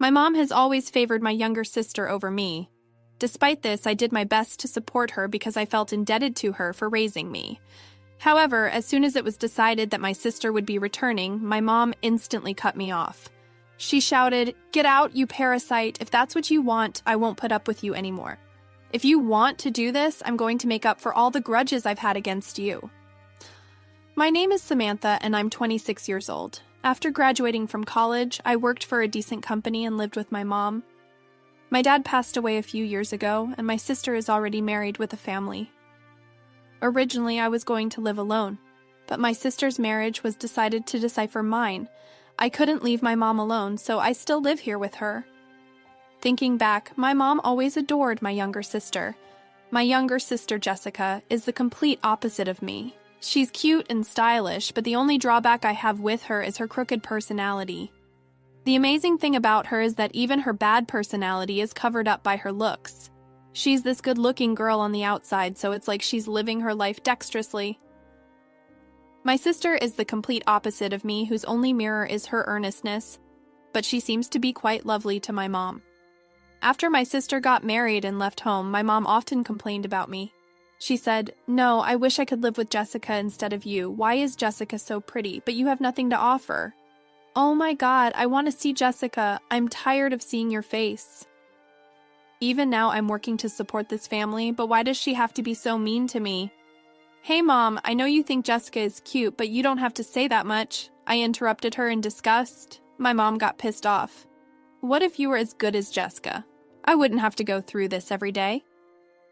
My mom has always favored my younger sister over me. Despite this, I did my best to support her because I felt indebted to her for raising me. However, as soon as it was decided that my sister would be returning, my mom instantly cut me off. She shouted, "Get out, you parasite. If that's what you want, I won't put up with you anymore. If you want to do this, I'm going to make up for all the grudges I've had against you." My name is Samantha, and I'm 26 years old. After graduating from college, I worked for a decent company and lived with my mom. My dad passed away a few years ago, and my sister is already married with a family. Originally, I was going to live alone, but my sister's marriage was decided to decipher mine. I couldn't leave my mom alone, so I still live here with her. Thinking back, my mom always adored my younger sister. My younger sister, Jessica, is the complete opposite of me. She's cute and stylish, but the only drawback I have with her is her crooked personality. The amazing thing about her is that even her bad personality is covered up by her looks. She's this good-looking girl on the outside, so it's like she's living her life dexterously. My sister is the complete opposite of me, whose only mirror is her earnestness, but she seems to be quite lovely to my mom. After my sister got married and left home, my mom often complained about me. She said, "No, I wish I could live with Jessica instead of you. Why is Jessica so pretty, but you have nothing to offer? Oh my God, I want to see Jessica. I'm tired of seeing your face." Even now, I'm working to support this family, but why does she have to be so mean to me? "Hey Mom, I know you think Jessica is cute, but you don't have to say that much." I interrupted her in disgust. My mom got pissed off. "What if you were as good as Jessica? I wouldn't have to go through this every day."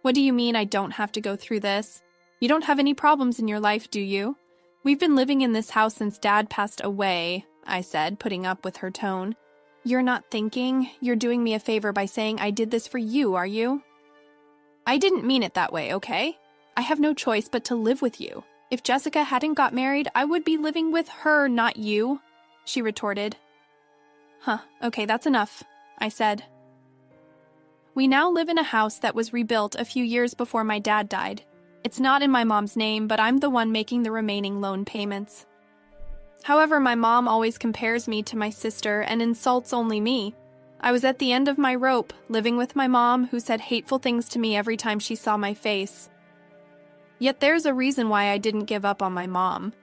"What do you mean I don't have to go through this? You don't have any problems in your life, do you? We've been living in this house since Dad passed away," I said, putting up with her tone. "You're not thinking? You're doing me a favor by saying I did this for you, are you?" "I didn't mean it that way, okay? I have no choice but to live with you. If Jessica hadn't got married, I would be living with her, not you," she retorted. Okay, that's enough," I said. We now live in a house that was rebuilt a few years before my dad died. It's not in my mom's name, but I'm the one making the remaining loan payments. However, my mom always compares me to my sister and insults only me. I was at the end of my rope, living with my mom, who said hateful things to me every time she saw my face. Yet there's a reason why I didn't give up on my mom.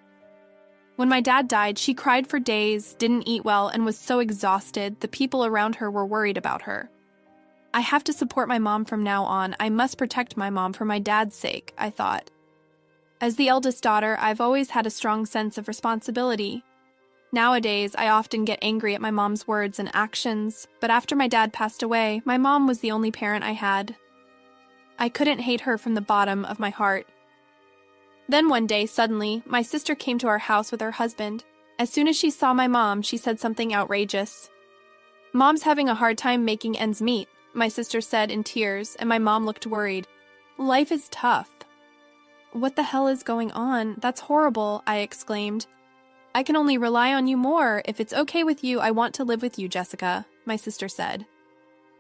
When my dad died, she cried for days, didn't eat well, and was so exhausted, the people around her were worried about her. I have to support my mom from now on. I must protect my mom for my dad's sake, I thought. As the eldest daughter, I've always had a strong sense of responsibility. Nowadays, I often get angry at my mom's words and actions, but after my dad passed away, my mom was the only parent I had. I couldn't hate her from the bottom of my heart. Then one day, suddenly, my sister came to our house with her husband. As soon as she saw my mom, she said something outrageous. "Mom's having a hard time making ends meet," my sister said in tears, and my mom looked worried. "Life is tough." "What the hell is going on? That's horrible," I exclaimed. "I can only rely on you more. If it's okay with you, I want to live with you, Jessica," my sister said.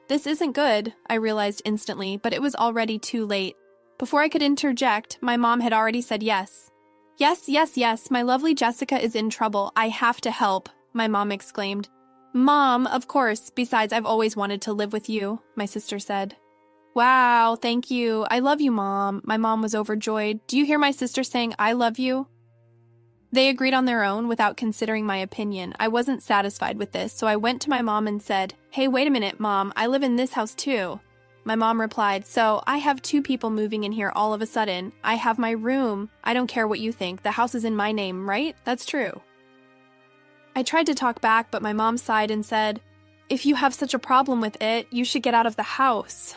This isn't good, I realized instantly, but it was already too late. Before I could interject, my mom had already said yes. Yes, my lovely Jessica is in trouble. I have to help," my mom exclaimed. "Mom, of course. Besides, I've always wanted to live with you," my sister said. "Wow, thank you. I love you, Mom." My mom was overjoyed. "Do you hear my sister saying I love you?" They agreed on their own without considering my opinion. I wasn't satisfied with this, so I went to my mom and said, "Hey, wait a minute, Mom. I live in this house too." My mom replied, "So, I have 2 people moving in here all of a sudden. I have my room. I don't care what you think. The house is in my name, right? That's true." I tried to talk back, but my mom sighed and said, "If you have such a problem with it, you should get out of the house."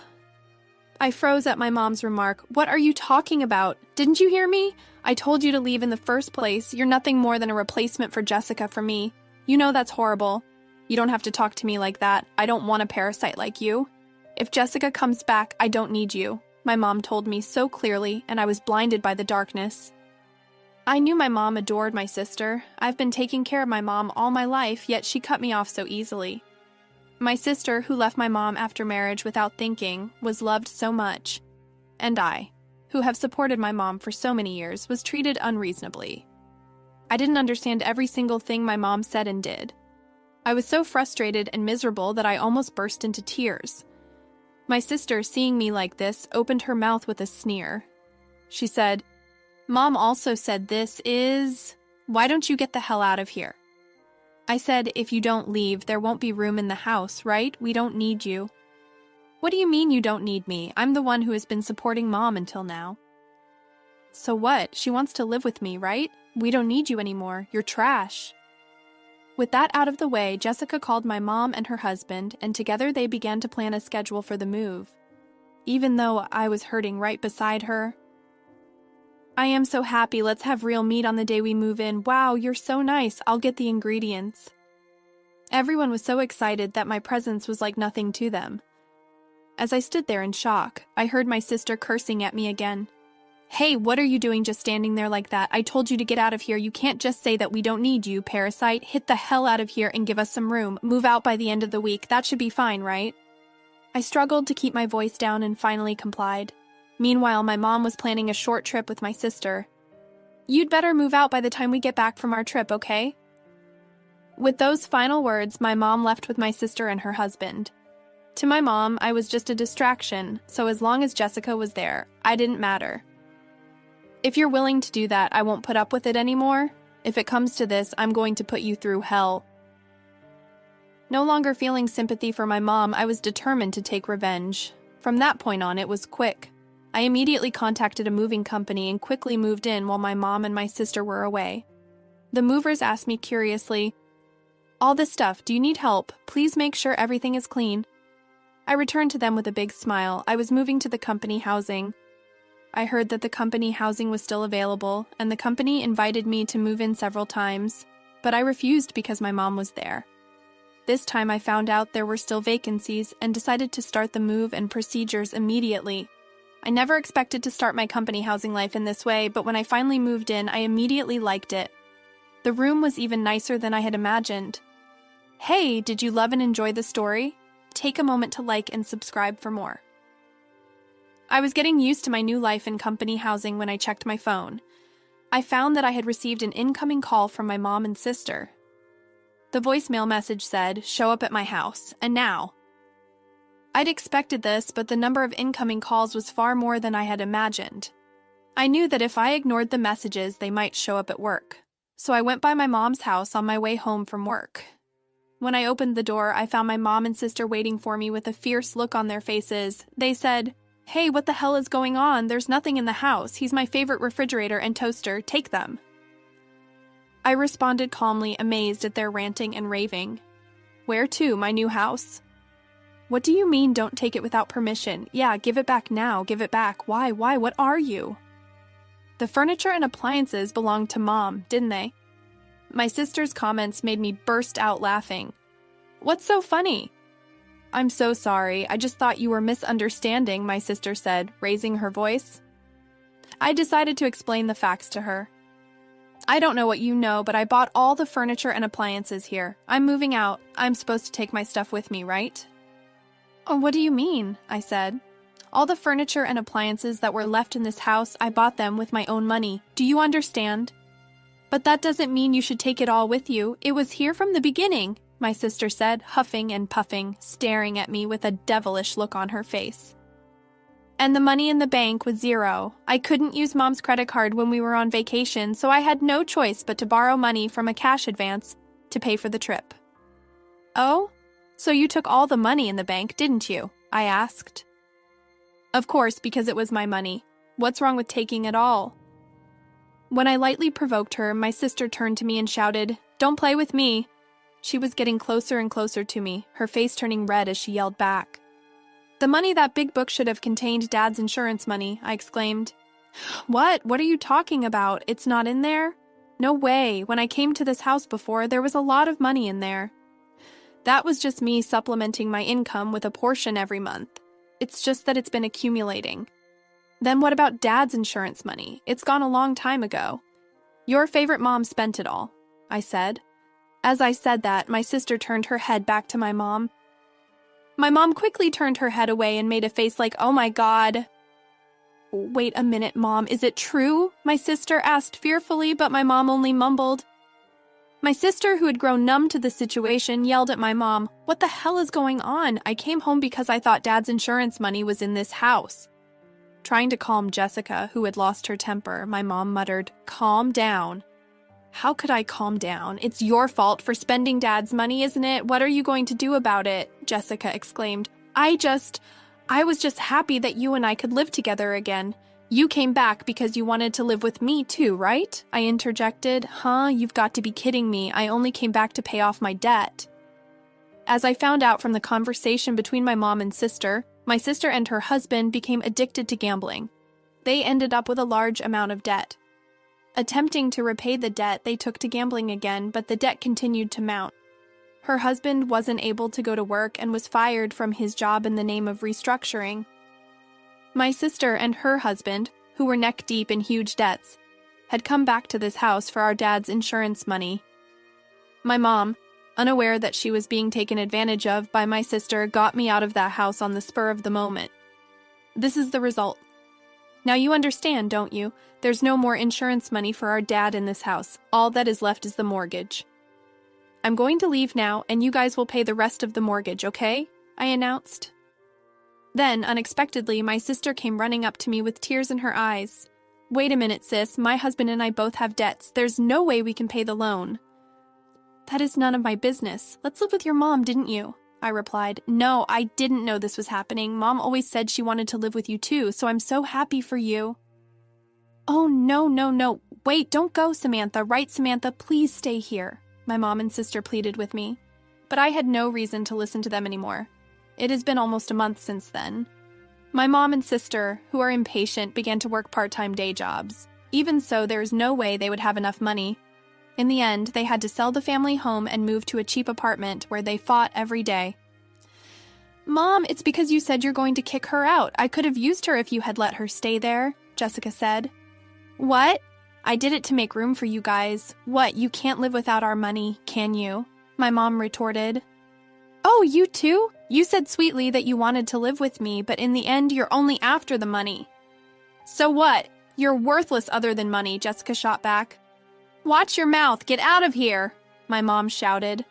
I froze at my mom's remark. "What are you talking about? Didn't you hear me? I told you to leave in the first place. You're nothing more than a replacement for Jessica for me. You know that's horrible. You don't have to talk to me like that. I don't want a parasite like you. If Jessica comes back, I don't need you," my mom told me so clearly, and I was blinded by the darkness. I knew my mom adored my sister. I've been taking care of my mom all my life, yet she cut me off so easily. My sister, who left my mom after marriage without thinking, was loved so much. And I, who have supported my mom for so many years, was treated unreasonably. I didn't understand every single thing my mom said and did. I was so frustrated and miserable that I almost burst into tears. My sister, seeing me like this, opened her mouth with a sneer. She said, "Mom also said this is... Why don't you get the hell out of here?" I said, "If you don't leave, there won't be room in the house, right? We don't need you." "What do you mean you don't need me? I'm the one who has been supporting Mom until now." "So what? She wants to live with me, right? We don't need you anymore. You're trash." With that out of the way, Jessica called my mom and her husband, and together they began to plan a schedule for the move. Even though I was hurting right beside her. "I am so happy. Let's have real meat on the day we move in. Wow, you're so nice. I'll get the ingredients." Everyone was so excited that my presence was like nothing to them. As I stood there in shock, I heard my sister cursing at me again. "Hey, what are you doing just standing there like that? I told you to get out of here. You can't just say that we don't need you, parasite. Hit the hell out of here and give us some room. Move out by the end of the week. That should be fine, right?" I struggled to keep my voice down and finally complied. Meanwhile, my mom was planning a short trip with my sister. "You'd better move out by the time we get back from our trip, okay?" With those final words, my mom left with my sister and her husband. To my mom, I was just a distraction, so as long as Jessica was there, I didn't matter. "If you're willing to do that, I won't put up with it anymore. If it comes to this, I'm going to put you through hell." No longer feeling sympathy for my mom, I was determined to take revenge. From that point on, it was quick. I immediately contacted a moving company and quickly moved in while my mom and my sister were away. The movers asked me curiously, "All this stuff, do you need help? Please make sure everything is clean." I returned to them with a big smile. I was moving to the company housing. I heard that the company housing was still available, and the company invited me to move in several times, but I refused because my mom was there. This time I found out there were still vacancies and decided to start the move and procedures immediately. I never expected to start my company housing life in this way, but when I finally moved in, I immediately liked it. The room was even nicer than I had imagined. Hey, did you love and enjoy the story? Take a moment to like and subscribe for more. I was getting used to my new life in company housing when I checked my phone. I found that I had received an incoming call from my mom and sister. The voicemail message said, "Show up at my house, and now." I'd expected this, but the number of incoming calls was far more than I had imagined. I knew that if I ignored the messages, they might show up at work. So I went by my mom's house on my way home from work. When I opened the door, I found my mom and sister waiting for me with a fierce look on their faces. They said, "Hey, what the hell is going on? There's nothing in the house. He's my favorite refrigerator and toaster. Take them." I responded calmly, amazed at their ranting and raving. "Where to? My new house?" "What do you mean don't take it without permission? Yeah, give it back now. Give it back. Why? What are you?" The furniture and appliances belonged to Mom, didn't they? My sister's comments made me burst out laughing. "What's so funny?" "I'm so sorry. I just thought you were misunderstanding," my sister said, raising her voice. I decided to explain the facts to her. "I don't know what you know, but I bought all the furniture and appliances here. I'm moving out. I'm supposed to take my stuff with me, right?" "Oh, what do you mean?" I said. "All the furniture and appliances that were left in this house, I bought them with my own money. Do you understand?" "But that doesn't mean you should take it all with you. It was here from the beginning," my sister said, huffing and puffing, staring at me with a devilish look on her face. "And the money in the bank was zero. I couldn't use Mom's credit card when we were on vacation, so I had no choice but to borrow money from a cash advance to pay for the trip." "Oh? So you took all the money in the bank, didn't you?" I asked. "Of course, because it was my money. What's wrong with taking it all?" When I lightly provoked her, my sister turned to me and shouted, "Don't play with me." She was getting closer and closer to me, her face turning red as she yelled back. "The money that big book should have contained Dad's insurance money," I exclaimed. What? What are you talking about? It's not in there?" "No way. When I came to this house before, there was a lot of money in there." "That was just me supplementing my income with a portion every month. It's just that it's been accumulating." "Then what about Dad's insurance money? It's gone a long time ago." "Your favorite mom spent it all," I said. As I said that, my sister turned her head back to my mom. My mom quickly turned her head away and made a face like, "Oh my God." "Wait a minute, Mom, is it true?" my sister asked fearfully, but my mom only mumbled, My sister, who had grown numb to the situation, yelled at my mom, "What the hell is going on? I came home because I thought Dad's insurance money was in this house." Trying to calm Jessica, who had lost her temper, my mom muttered, "Calm down." "How could I calm down? It's your fault for spending Dad's money, isn't it? What are you going to do about it?" Jessica exclaimed. I was just happy that you and I could live together again. You came back because you wanted to live with me too, right? I interjected. You've got to be kidding me. I only came back to pay off my debt. As I found out from the conversation between my mom and sister, my sister and her husband became addicted to gambling. They ended up with a large amount of debt. Attempting to repay the debt, they took to gambling again, but the debt continued to mount. Her husband wasn't able to go to work and was fired from his job in the name of restructuring. My sister and her husband, who were neck-deep in huge debts, had come back to this house for our dad's insurance money. My mom, unaware that she was being taken advantage of by my sister, got me out of that house on the spur of the moment. This is the result. Now you understand, don't you? There's no more insurance money for our dad in this house. All that is left is the mortgage. I'm going to leave now, and you guys will pay the rest of the mortgage, okay? I announced. Then, unexpectedly, my sister came running up to me with tears in her eyes. "Wait a minute, sis. My husband and I both have debts. There's no way we can pay the loan." "That is none of my business. Let's live with your mom, didn't you?" I replied. "No, I didn't know this was happening. Mom always said she wanted to live with you too, so I'm so happy for you." "Oh, no. Wait, don't go, Samantha. Right, Samantha? Please stay here," my mom and sister pleaded with me. But I had no reason to listen to them anymore. It has been almost a month since then. My mom and sister, who are impatient, began to work part-time day jobs. Even so, there is no way they would have enough money. In the end, they had to sell the family home and move to a cheap apartment where they fought every day. "Mom, it's because you said you're going to kick her out. I could have used her if you had let her stay there," Jessica said. "What? I did it to make room for you guys. What, you can't live without our money, can you?" My mom retorted. "Oh, you too? You said sweetly that you wanted to live with me, but in the end, you're only after the money." "So what? You're worthless other than money," Jessica shot back. "Watch your mouth. Get out of here," my mom shouted.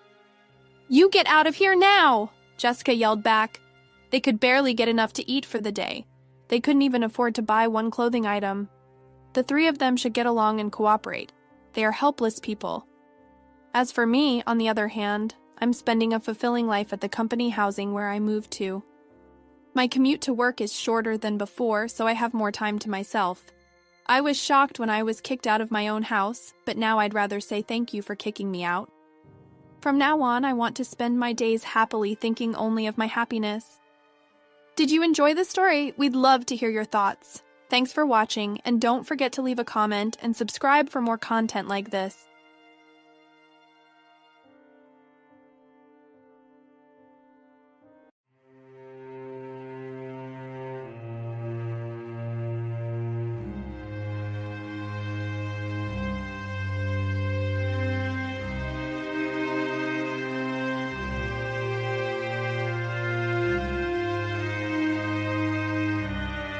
"You get out of here now," Jessica yelled back. They could barely get enough to eat for the day. They couldn't even afford to buy one clothing item. The three of them should get along and cooperate. They are helpless people. As for me, on the other hand, I'm spending a fulfilling life at the company housing where I moved to. My commute to work is shorter than before, so I have more time to myself. I was shocked when I was kicked out of my own house, but now I'd rather say thank you for kicking me out. From now on, I want to spend my days happily thinking only of my happiness. Did you enjoy the story? We'd love to hear your thoughts. Thanks for watching, and don't forget to leave a comment and subscribe for more content like this.